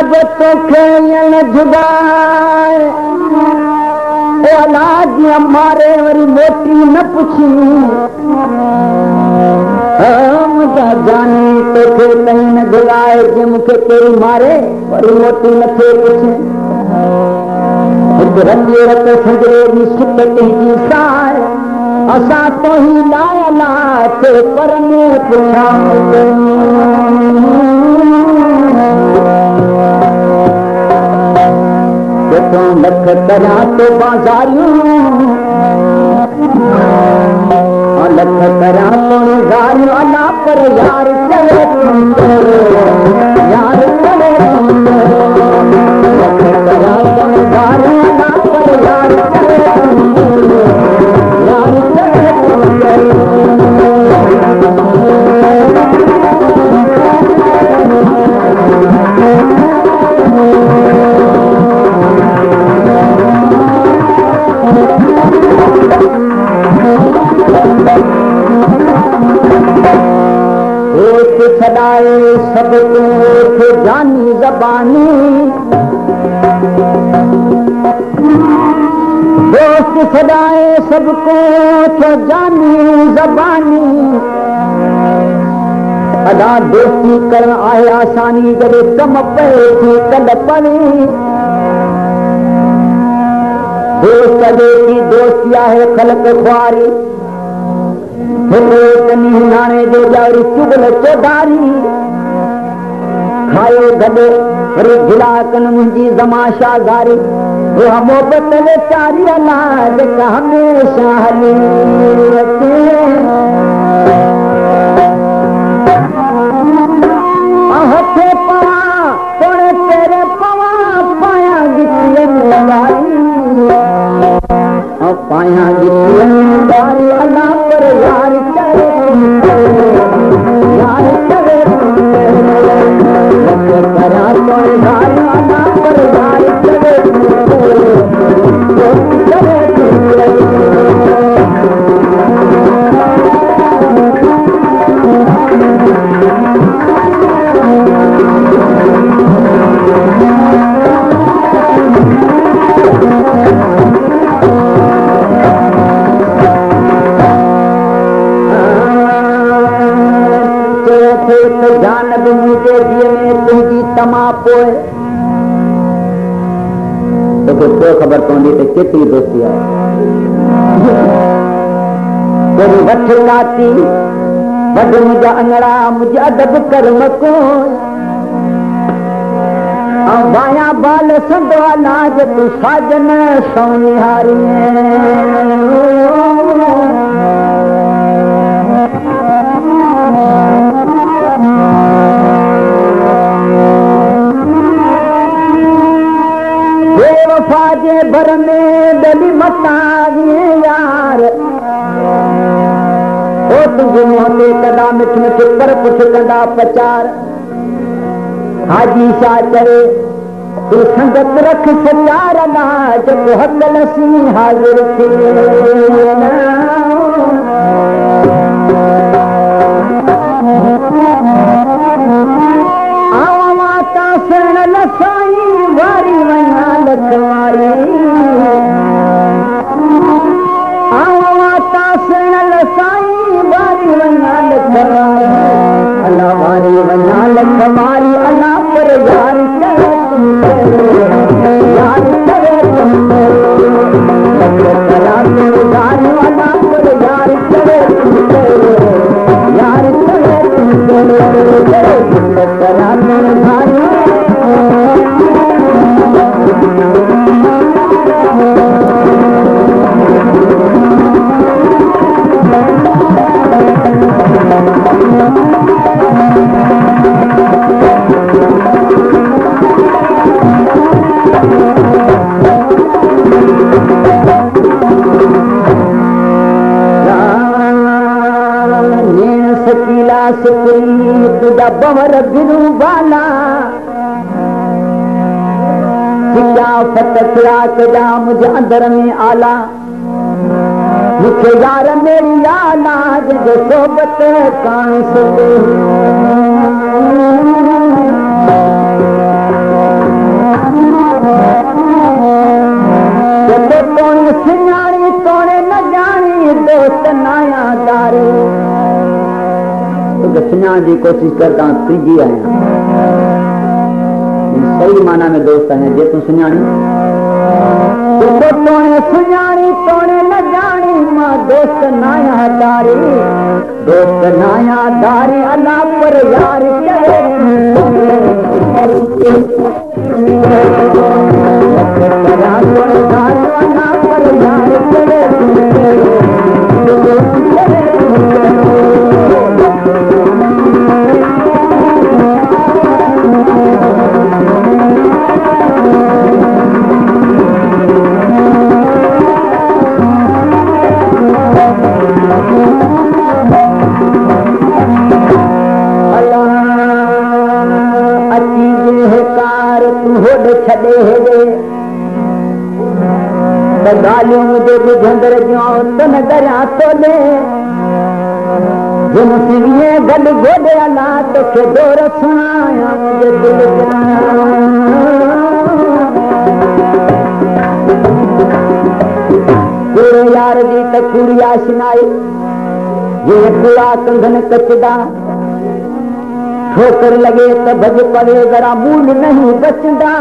जब तोखे न जुदाए औलाद मारे वरी मोटी न पुछी मुंहिंजा जानी तोखे कहीं न जुगाए जे मूंखे तेरी मारे वरी मोटी न थे पुछे हिकु रंगे रत संजरे जी सुत तुंहिंजी साए असां तो ही लाया थे पर में पुछा लख करा तो बाज़ारियूं लख करा तो बाज़ारियूं अला पर यार चले यार चले लख करा तो बाज़ारियूं अला पर यार चले यार छॾाए सब खे जानी ज़बानी दोस्त छॾाए सब को जानी ज़बानी अदा दोस्ती करण आहे आसानी जॾहिं कम पए थी कल पवे दोस्त की दोस्ती आहे ख़लक ख्वारी नाणे जो ॼावरी चुगल चौधारी खायो गॾु वरी गिलाकनि मुंहिंजी ज़माशा गारी उहा मोहबत वेचारी अला जेका हमेशह हली हथे पवां तोड़े तेरे पवां पायां गिटियनि लगाई पायां गिटियनि लगाई अला पर यार ख़बर पवंदी त केतिरी दोस्ती आहे तेरी वठ काती वॾ मुंहिंजा अंगड़ा मुंहिंजा अदब कर्म को बाया बाल संदो अनाज तूं साजन सोनिहारी जे भर में डली मतारिए यार ओ तुझे मोहते कदा मिठ मिठ पर पुछ कदा पचार हाजी शाह चरे तू संगत रख सचार ना जब हक लसी हाजिर थी आवाता सण लसाई वारी वना लखवारी आवाता सण लसाई वारी वना लखवारी अला वारी वना लखवारी अला पर यार यार करे तुम करा तो यार अला पर यार करे यार करे तुम करा तो तुझा बवर बिरू बाला फतराक जा मुझे अंदर में आला मुझे यार मेरी आला जो सोबत कान सके सुञाण जी कोशिश करता तुझी आया सही माना में दोस्त आया जे तू सुञाणी तोने सुञाणी तोने न जानी मां दोस्त नाया दारी अल्लाह पर यार गालियों मुझे बुझंदर जो तन दरिया तोले जिन सिविए गल गोदे अला तो के दौर सुनाया मुझे दिल पूरे यार दी त कुड़िया सुनाई ये पूरा कंधन कचदा ठोकर लगे तो भज पड़े जरा मूल नहीं बचदा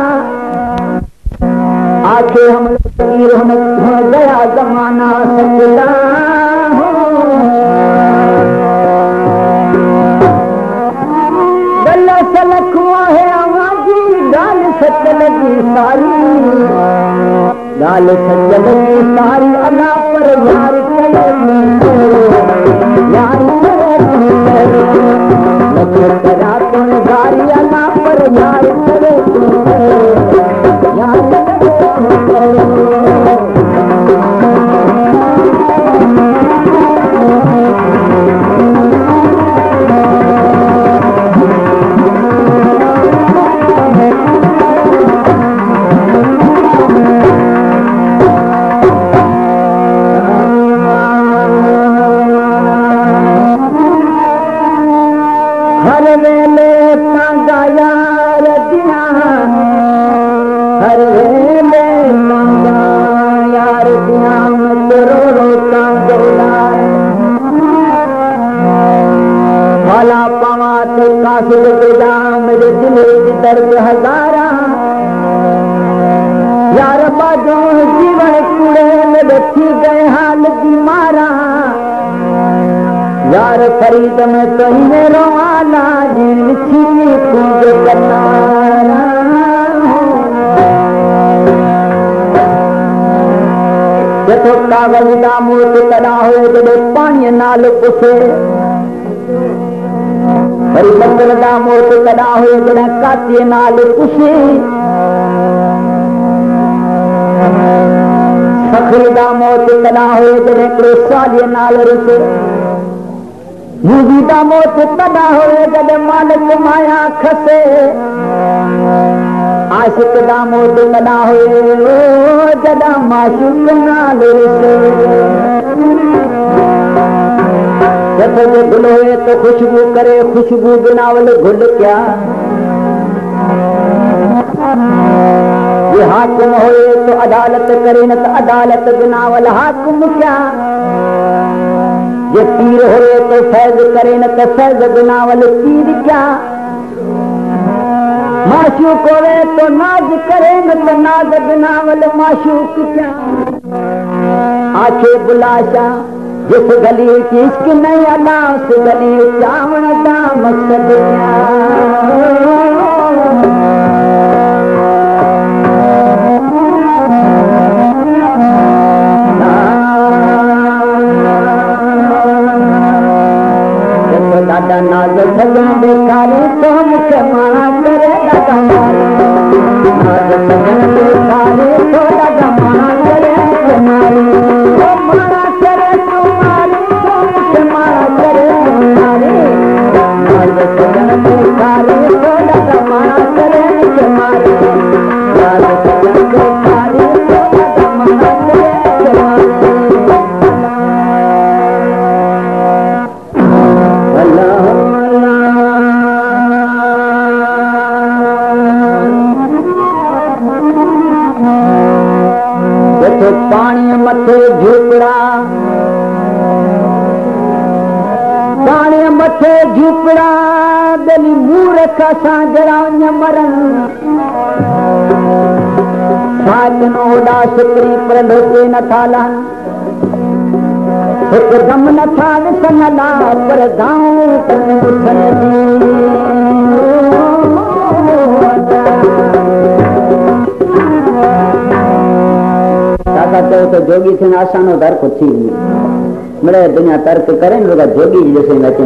आके हम हो गया जमाना सचला गला सलख हुआ है आवाजी गाल सच लगी सारी अल्लाह पर यार करा तुम गारी अल्लाह पर यार करे मेरे दिल दर्द हजारा यार बाजो जीवन कूड़े में बैठी गए हाल की मारा यार फरीद में तो ही मेरो आला जिन छिपी पूज करना जतो कागज का मूर्त कड़ा हो जब पानी नाल पुसे परिपत्र का मोत कदा हो जड़ा काते नाल पुछे सखरी का मोत कदा हो जड़े साले नाल रुसे मूवी का मोत कदा हो जड़े मालिक माया खसे आशिक का मोत कदा हो जड़ा माशूक नाल रुसे जैसे जो गुल होए तो खुशबू करे खुशबू बिनावल गुल क्या ये हाकिम होए तो अदालत करे न तो अदालत बिनावल हाकिम क्या ये पीर होए तो फैज करे न तो फैज बिनावल पीर क्या माशूक होए तो नाज करे न तो नाज बिनावल माशूक क्या आखे बुलाशा जिस गली की इश्क नहीं अला उस गली चावण का मकसद दादा नाज सजन बेकारी तो मुझे माना करे दादा नाज सजन बेकारी तो दादा माना करे तुम्हारी माना करे पानी मथे झूपड़ा पानी मथे झूपड़ा लुगड़ा दली मूर्ख सा जड़ा मरण साजनोड़ा शुक्री पर लोके न थालन एकदम न था विसनला पर गाँव तो जोगी थे आसानो तर्क थी मेरे दुनिया तर्क करें लोग जोगी जैसे नचे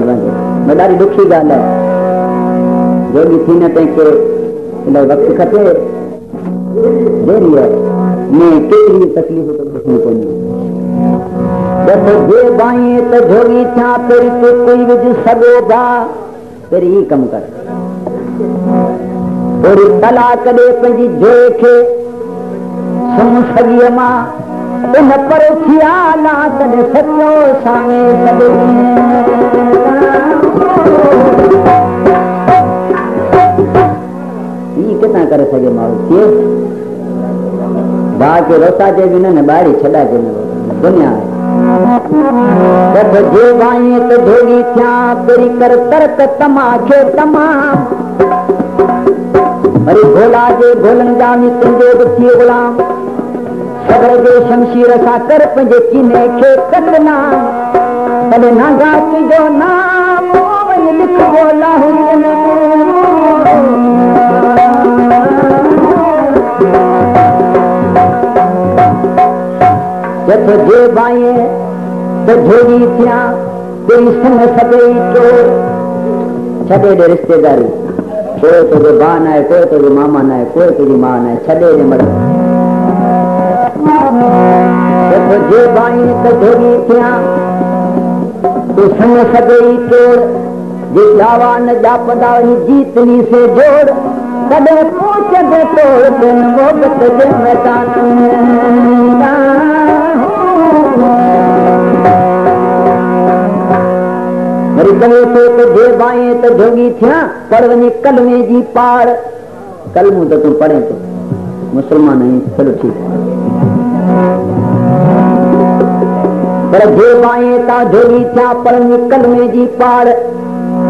मैं ॾाढी दुखी गाल है जोगी थी न तंहिंखे वक्त खपे देरी है मैं केतरी तकलीफ़ तो ॾिसणी पवंदी देखो जे बाई तो जोगी थिया तेरी तो कोई विझ सघो था तेरी ही कम कर थोड़ी तलाक दे पंहिंजी जोए खे सुम सॻीअ मां इन पर थियाला तॾहिं सचो सामे ही किथां करे सघे माण्हू थिए भाउ खे रोसाजे बि न ॿाहिरि छॾाइजे न दुनिया आहे जे भाई त जोगी थिया तेरी कर तर्क तमाखे तमाम वरी भोला जे भोलनि जा बि तुंहिंजो बि थी गुलाम सबर जे शमशीर सां कर पंहिंजे कीने खे कटना तॾहिं नागात जो नाम वञी लिखबो लाहौर जथो जे भाई त जोगी थिया तेरी संग सभई चोर छॾे ॾे रिश्तेदारी कोई तुझे भाउ न आहे कोई तुझे मामा न आहे कोई तुझी मां न आहे छॾे ॾे मर जे भाई त जोगी थिया तूं संग सभई चोर जे जावा न जापदा वञी जीतनी से जोड़ कॾहिं पहुचंदे तोड़ बिन मोहबत जे मैदान वरी कहे थो त जे भाई त जोगी थिया पर वञी कलमे जी पार कलमू त तूं पढ़े थो मुसलमान आहीं चलो ठीकु पर जे भाई ता जोगी थिया पर वञी कलमे जी पार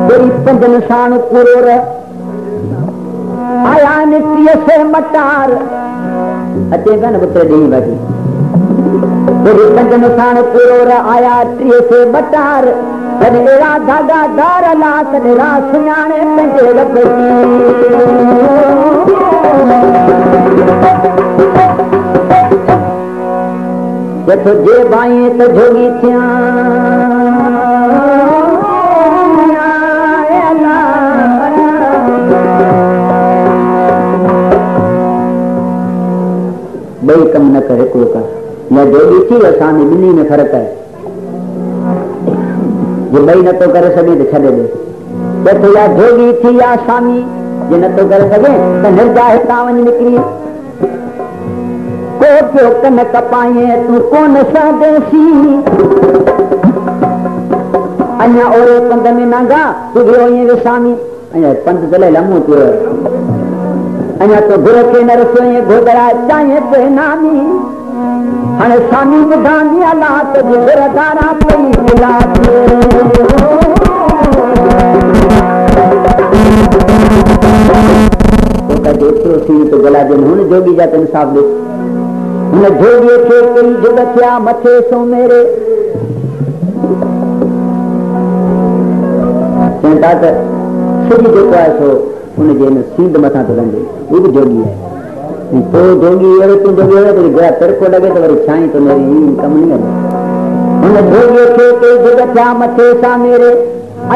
तेरी पंजनि साण पूरो रह आया नित्य से मटार अचे पिया न पुत्र ॾींहुं बाक़ी तेरी पंजनि साण पूरो रह आया टीह से मटार तॾहिं अहिड़ा धागा धार ला तॾहिं रा सुञाणे पंहिंजे रब जथो जे भाई त जोगी थिया ॿई कम न कर हिकिड़ो कर या जोगी थी असां में ॿिन्ही में फ़र्क़ु आहे जे ॿई नथो करे सघे त छॾे ॾे ॾिठो या जोगी थी या स्वामी जे नथो करे सघे त निर्जा हितां वञी निकिरी को पियो कन कपाए तूं कोन सघेसी अञा ओड़े पंध में नागा तूं वियो ईअं विसामी अञा पंध त लम्बो थियो अञा तो गुर खे न रसियो ईअं घोगरा चाहे बेनामी हाणे स्वामी ॿुधांदी अला त गुरदारा पई मिला जेतिरो थी तो गला जे हुन जोगी जा त इंसाफ़ ॾिस हुन जोगीअ खे कई जुग थिया मथे सो मेरे चवनि था त सिज जेको आहे सो हुनजे हिन सींद मथां थो लंघे उहो बि जोगी आहे तो जोगी अहिड़ो तूं जोगी अहिड़ो वरी घोड़ा तिरको लॻे त वरी छाई तो मेरी कम न करे हुन जोगीअ खे कई जुग थिया मथे सां मेरे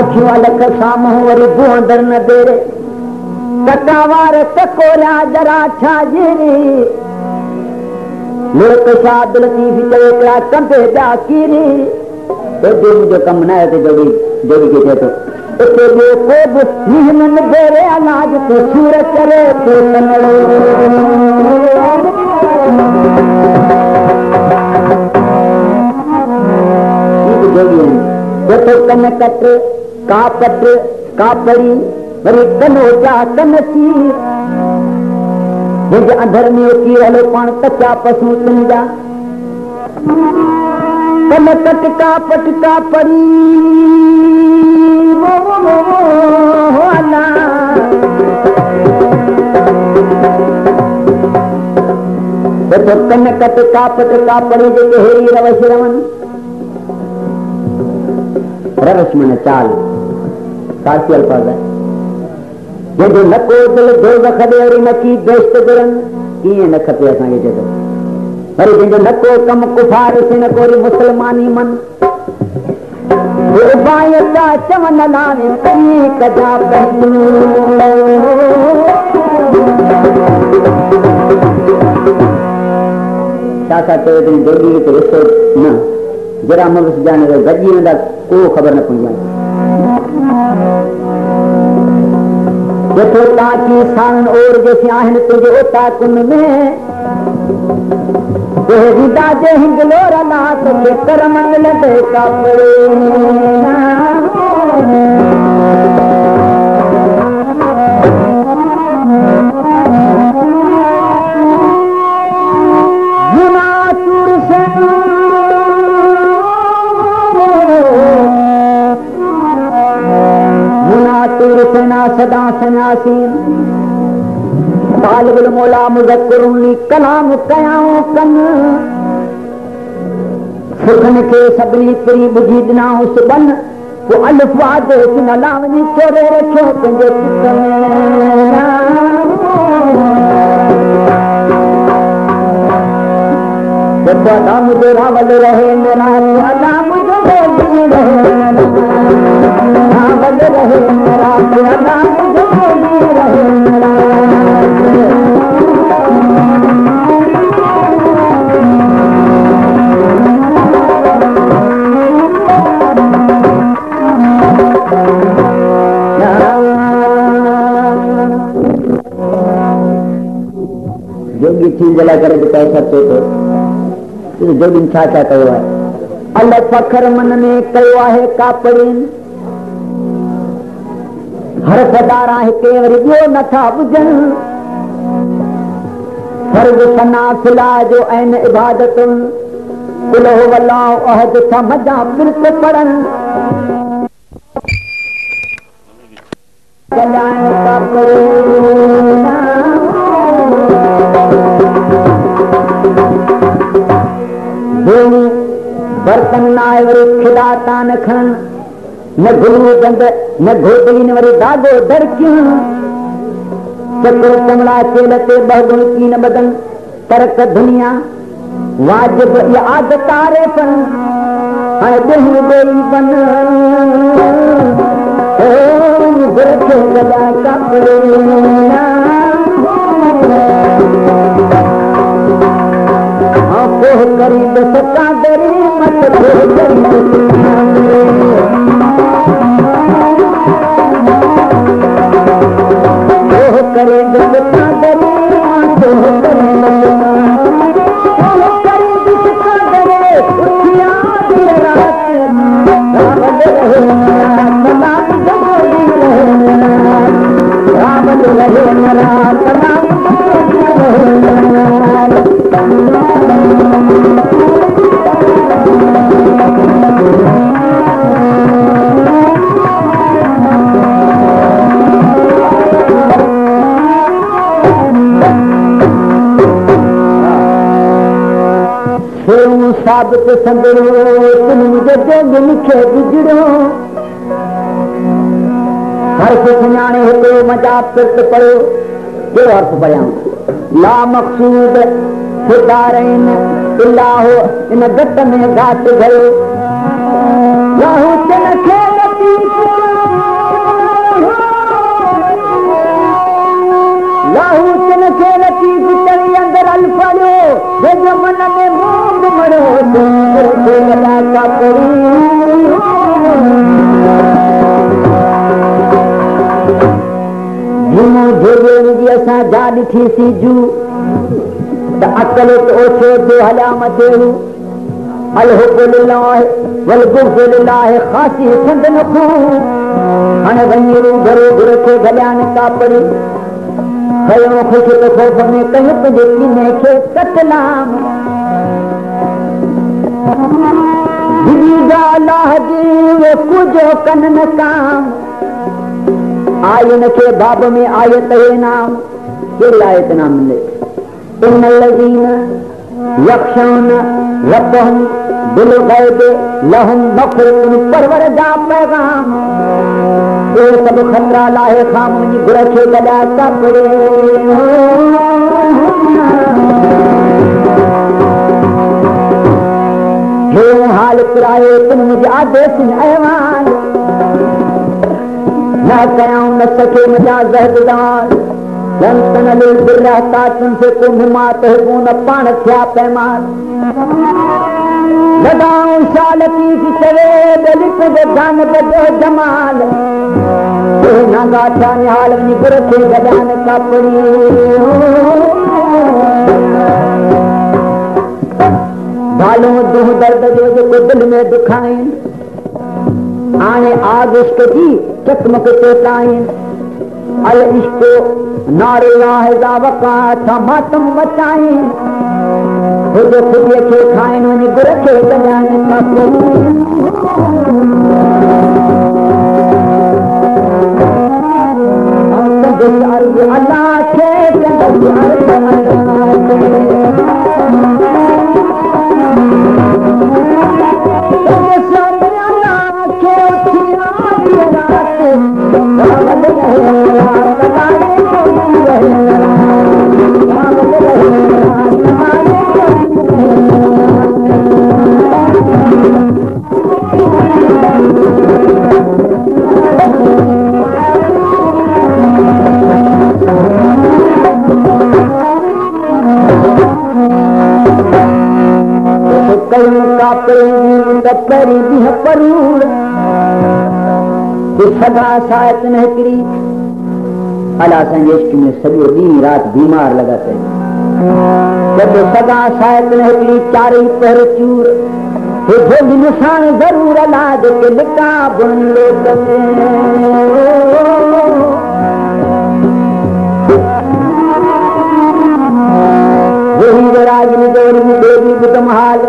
अखियूं अलख सां मुंहुं वरी बुहंदर न देरे कटावार टकोरिया जरा छा जेरे लोक छा दिल थी चवे पिया कंबे ॿिया कीरी तो जो मुंहिंजो कमु न आहे त जोगी जोगी खे चए थो उते ॿियो को बि मींहं न बेरे अनाज ते सूर करे थो जोगी जेको कन कट का पट का पड़ी वरी कनो जा कन थी जंहिंजे अंदर में उथी हलो पाण कचा पशु तुंहिंजा कन कट का पट का पड़ी तो कनकत कापट कापड़ी जेके हेरी रवश रवन रवश मन चाल फारसी अल्फाज़ है जंहिंजो नको दिल दोज़ख ॾे वरी नकी बेश्त गुरनि कीअं न खपे असांखे चए थो वरी जंहिंजो नको कम कुफार से नको वरी मुस्लमानी मन चवनि लाने कजा छा चयो जोगी खे रिश्तो न जरा मुल्स जाने गॾिजी वेंदा को ख़बर न पवंदी जेको ताकी साण और जेके आहिनि तुंहिंजे ओता कुन में विदा जे हिंगलो रना तोखे करम मिलंदे कापड़े सदा सन्यासीन तालिबुल मौला मुज़क्किरुनी कलाम कयाऊं कन सुखन के सभिनी परी बुझी ॾिनाऊं सुबन वो अलिफ वाद सुन लावनी चोरे रखियो पंहिंजे चित में अदा मुझे रावल रहे मेरा अदा मुझे रहे रावल रहे मेरा अदा मुझे रहे मेरा जोगी थी जला करे पैसा चए थो जोगी छा छा कयो आहे अल फखर मन में कयो आहे कापड़िन हर सदारा हिते वरी ॿियो नथा ॿुधनि फर्ज़ सना फिला जो आहिन इबादतुनि कुल हो अल्लाहु अहद समझा बिर्त पढ़नि बर्तन नाए वरी खिला तान खन न गुलू गंद न घोटली न वरी दागो दरकियूं चक्र चमड़ा चेल ते बहुगुण की न बदन तरक दुनिया वाजिब या आदत तारे पन हाणे देही देई पन ओ गुरखे गदा कपड़े पोह करी दस कादरी मत करे दस कादरी उठिया रात रावल रहे मेरा साबित संदरो तुम मुझे जोग लिखे गुजरो हर कुछ न्याणे हिते मजा पिर्त पढ़ो जो अर्थ पढ़ियां ला मक़सूद खुदारैन इल्लाहो इन घट में घाट गयो लाहू चन खे लतीफ़ लाहू चन खे लतीफ़ चढ़ी अंदर अल्फालियो जंहिंजो मन में मूंग मरो गुरखे गदा कापड़ी झूमो झोगे जी असां जा ॾिठी सीजू त अकल त ओछो जो हलिया मथे अल हुब लिल्लाह वल गुफ़ लिल्लाह ख़ासी संद नखो हाणे वञी घरो गुरखे गलियान कापड़ी खयो ख़ुशि त ख़ौफ़ में कयो पंहिंजे सीने खे कतलाम दीदी अल्लाह जी वे कुझो कन न काम आयन के बाब में आयत है नाम, केड़ी आयत नाम मिले? इन्नल्लज़ीन यख्शौन रब्बहुम बिलग़ैब लहुम मग़फ़िरतुन, परवरदा पैगाम ए सब खतरा लाहे खाम जी गुरखे गदा कपड़े हे हाल पुराए तुम मुझे आदेश ऐवान न कयाऊं न सके मुझा जहदार लंतनल बिरहता तुमसे को हिमात है न पान थिया पैमान लगाऊं शालती की चवे दलित दे जान दे जमाल ना गाथा निहाल वनी गुरखे गदान कपड़ी बालों दुह दर्द जो को दिल में दुखाएं आने आग इश्क की चकमक चेताएं अल इश्क नारे वाहिदा वका था मातम मचाएं खुद खुद के खाएं वनी गुरखे गदान कपड़ी अल्लाह के सदा शायद न हिकिड़ी अला असांजे इश्क में सॼो ॾींहुं राति बीमार लॻा पिया सदा शायद न हिकिड़ी चारई पहर चूर हे भोगी निशान ज़रूर अला जेके लिका बुन लोक वही विराजनी जोड़ी देवी बुधम हाल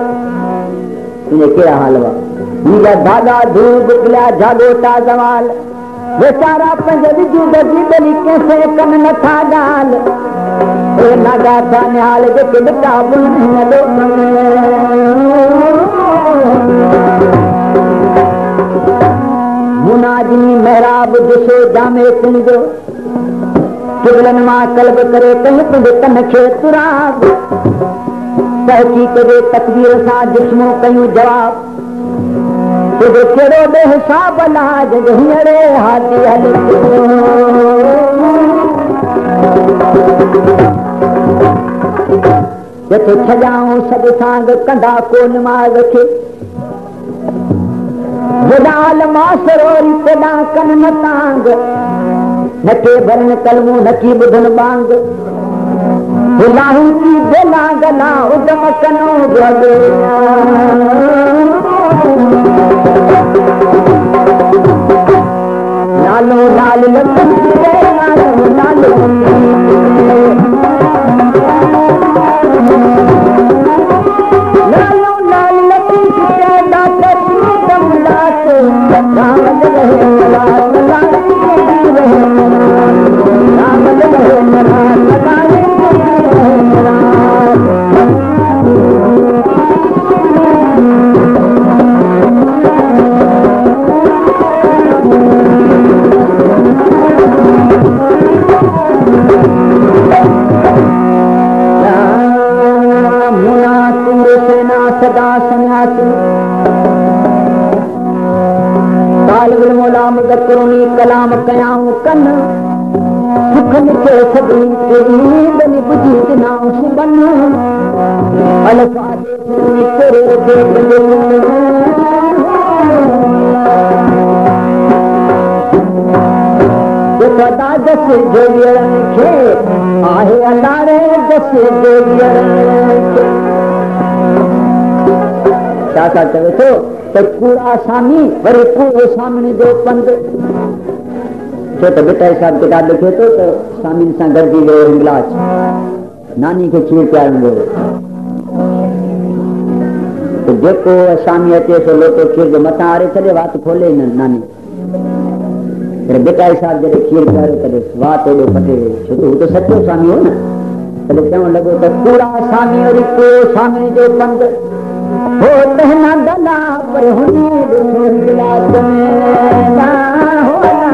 तुझे कहिड़ा हाल हुआ मुझा धागा धूल बुकलिया जागोटा जवाल बेचारा पंज विजू दर्जी दली कैसे कन न था गाल ए नागा था निहाल जेके लिका बुन न लोक मुनाजिनी महराब दिशो जामे तुंहिंजो किबलन मां कल्ब करे कहीं तुंहिंजे कन खे तुराब तहकीक जे तकदीर सां जिस्मो कयूं जवाब तुझे कहिड़ो बे हिसाब लाज हींअरे हाथी हल जेके छजाऊं सभु सांग कंदा को निमाज़ खे गुदाल मासरोरी तेॾा कन न तांग न के भरन कलमूं न की ॿुधन बांग हिलाऊं की बेला गला उदम कनो भले नालो लाल लखन नालो नालो नालो लाल लखन दाता कमला से नाम रहे लाल लाल रहे नाम रहे लाल लाल करोनी कलाम कयाऊं कन सुख मिठे सभी तेरी बनी बुझी दिनाऊं सुबन अलफाज तेरे देख सदा जस जोड़ियन खे आहे अलारे जस जोड़ियन छा था चवे थो तो कूड़ा सामी वरी कूड़ो सामने जो पंध छो तो बेटा साहब किताब लिखे तो सामी सां गॾिजी वियो गिलास नानी खे खीर पियारींदो तो जेको सामी अचे सो लोटो खीर जे मथां आरे छॾे वात खोले न नानी बेटा साहब जॾहिं खीर कर कॾहिं स्वाद एॾो कटे छो त हू त सचो स्वामी हो न। तॾहिं चवणु लॻो त कूड़ा स्वामी वरी को स्वामी जो पंध हो तहना दला पर हुनी ॾिठो गिलास में ना हो ना।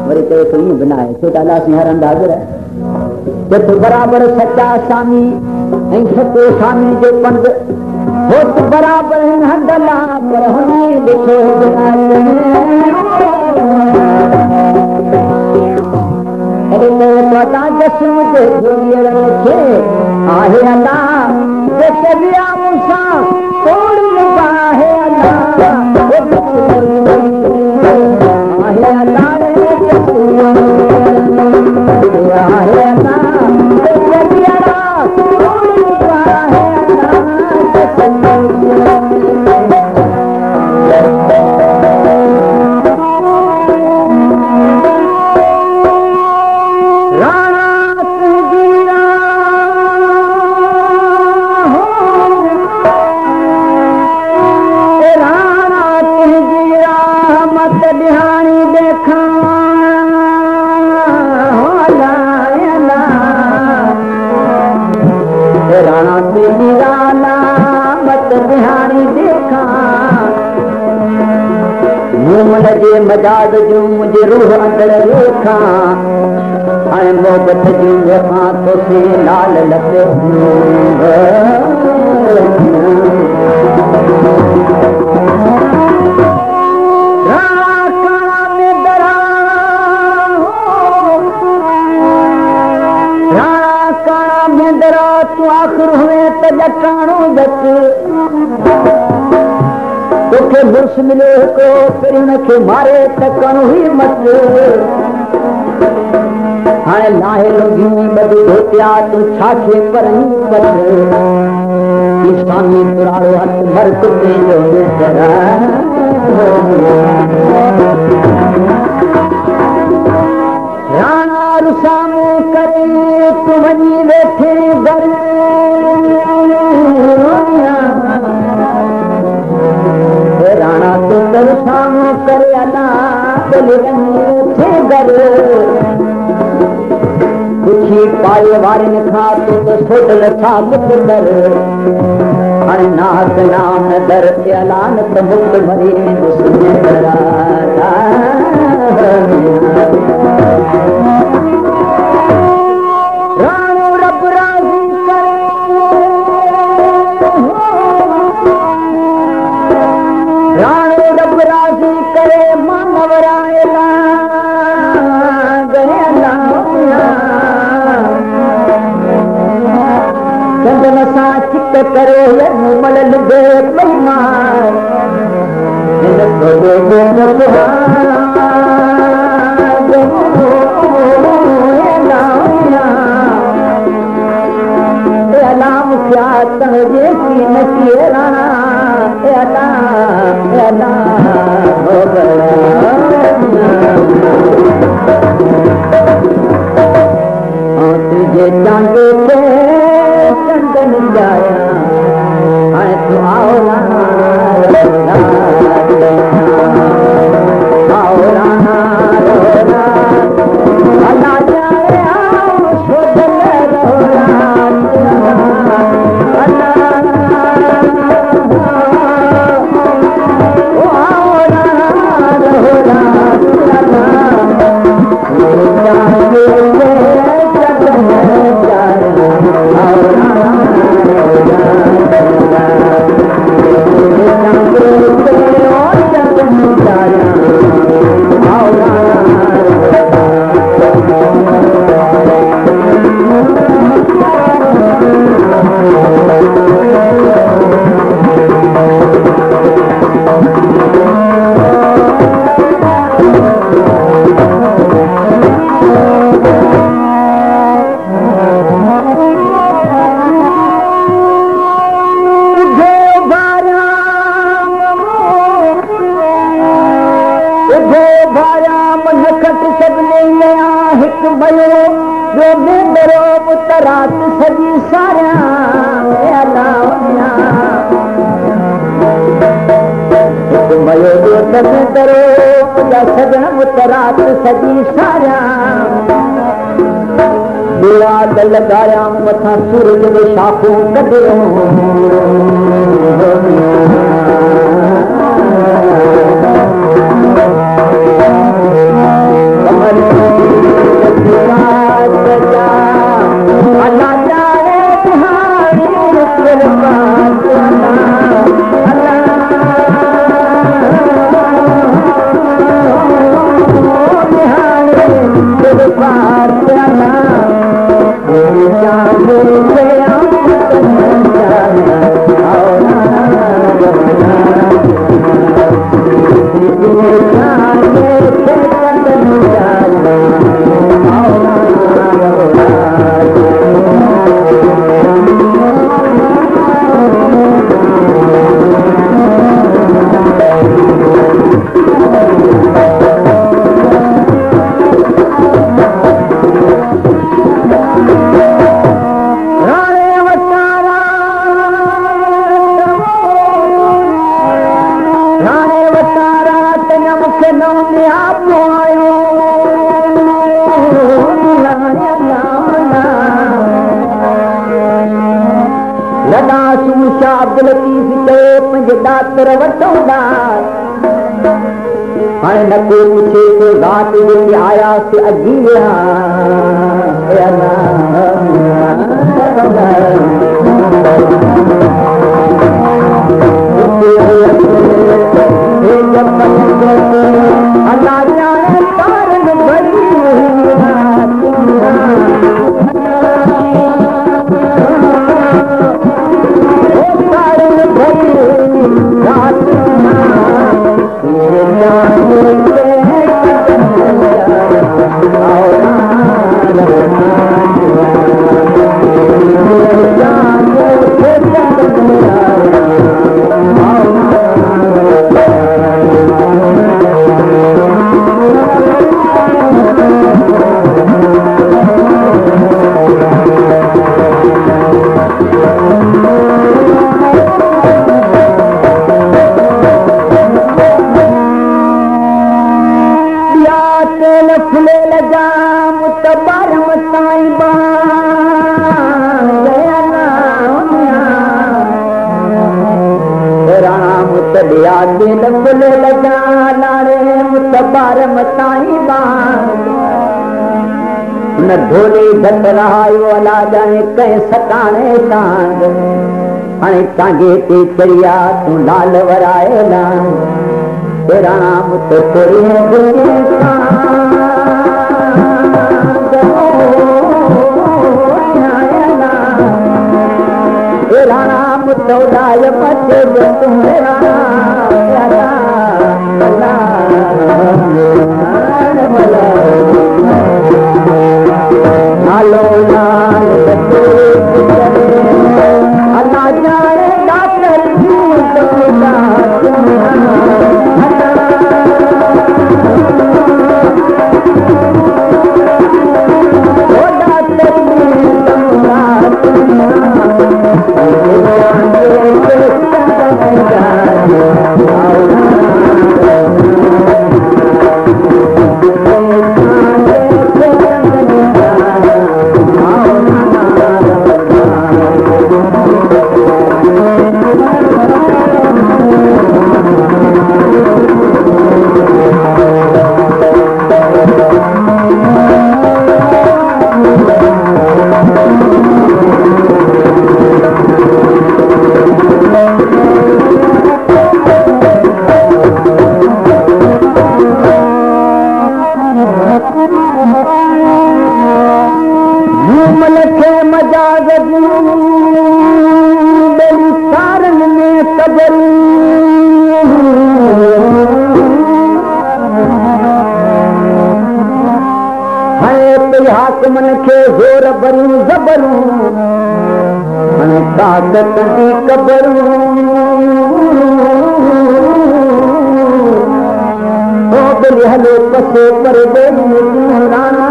वरी चयो त ईअं बिना आहे छो त अलाह सिंह हर अंदाज़ आहे जत बराबर सच्चा स्वामी ऐं सचो स्वामी जो पंध हो त बराबर हंडला पर हुनी ॾिठो गिलास में। पता जस्म जे झोलियर खे आहे अल्लाह चविया मूंसां तोड़ आहे अल्लाह आहे अल्लाह आहे अल्लाह मजाद जूं मुझे रूह अंदर रेखा हाणे मोहबत जूं वेखा तोसे लाल लपे तू आख़िर हुए त जटाणो जट तोखे मुर्स मिले को फिर हुनखे मारे त कणो ही मत हाणे लाहे लॻियूं ॿधी धोतिया तूं छा खे परई पत स्वामी पुराणो हथ मर कुते जो राणा रुसामो करे तूं वञी वेठे घर राणा तू सामो करे अलाह घर दुखी पाए वारनि खां तूं त सोडल छा मुक्त कर हाणे नाक नाम दर ते अलाह न त मुक्त भरी राणो रब राज़ी राणो रब राज़ी करे मानव चंदन सां चिक करे मल दे महिमान अलाम क्या तंहिंजे कीन किए राणा तुझे चांदे के चंदन जाया हाणे तू आओ राणा आओ राणा अल्लाह जाए आओ शोधन रात सजी सारिया भयो दरो जा सजन मुतरात सजी सारिया दिवाल लगाया मथा सूरज के शाखों कदरो न कोई पूछे तो रात में आया से अजीया अल्लाह जाने कारण बड़ी न ढोली धत रहायो अला जाने कहीं सताने सांग हाणे टांगे ते चढ़िया तू लाल वराए लान तेरा नाम तो थोड़ी है तेरा नाम तो लाय बचे तुम्हारा लालो लाल अल्लाह जाने डॉक्टर हाकमन के जोर बरू जबरू ताकत की कबरू ओ बोली हलो पसे पर राना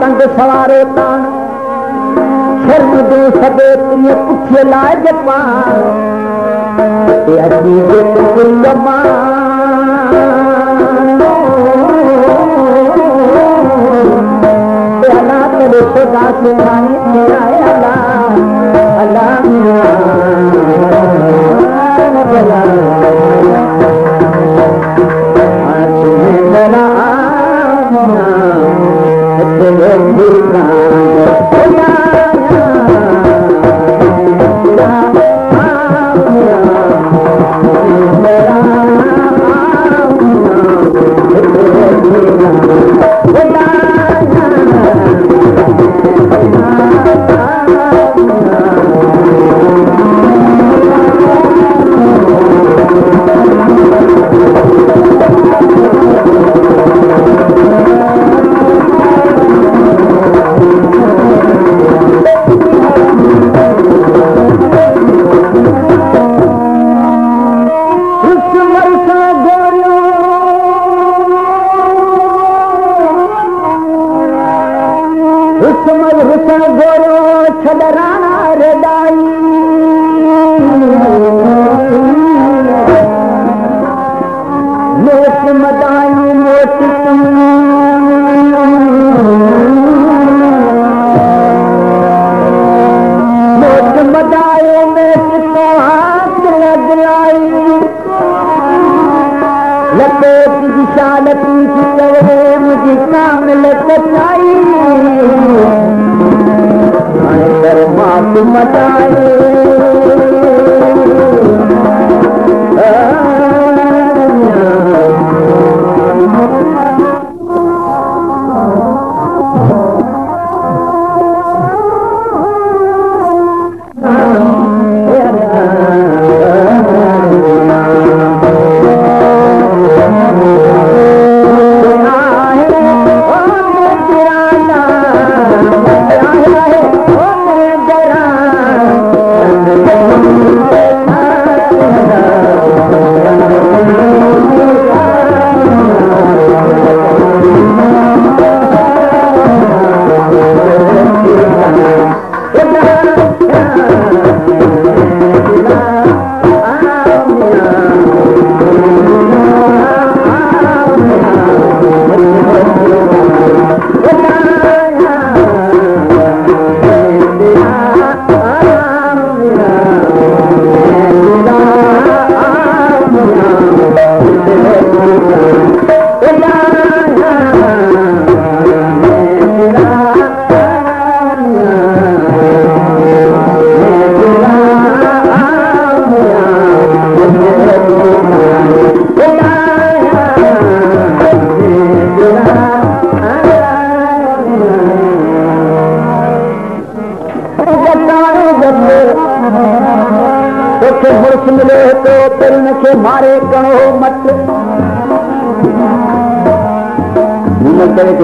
तंग सवारो तान शर्म दो सबे तुझे पुठिए लाज पान ते अजी जे कुल अल्लाह तेरे खुदा से आए अल्लाह अल्लाह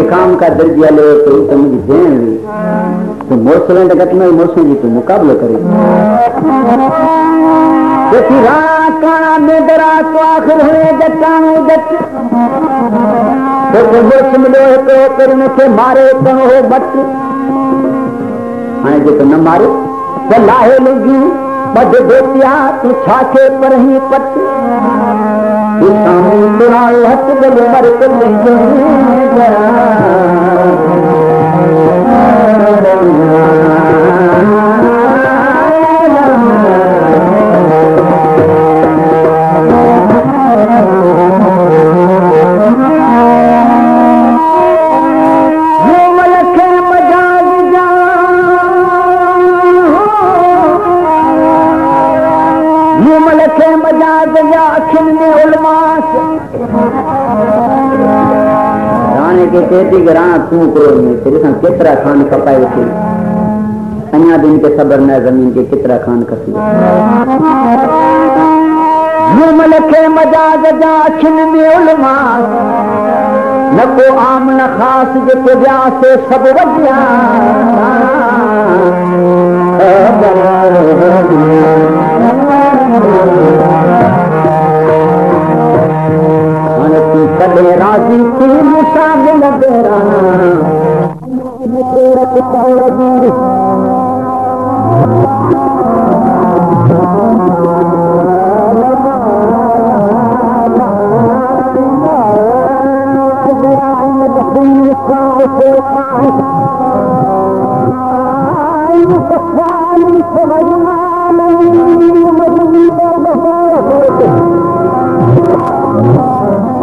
काम का दर्जिया ले तो मुझे देन ली तो मोसलें जगत में मोसों जी तो मुकाबले करे में दरा तो आखिर हुए जटाणो जट तो मोस मिलो तो फिर उनके मारे कहो बट हाँ जो तो न मारे तो लाहे लगी बद बेटिया तू छाके पर ही पट हथ गल मर तू करो तेरे साथ कितरा खान कपाए थे अन्या दिन के सबर न जमीन के कितरा खान कसी लखे मजाज जा अखिन में उलमा न को आम न खास जेके विया से सब वजिया कॾहिं राज़ी थी मुसां Thank you.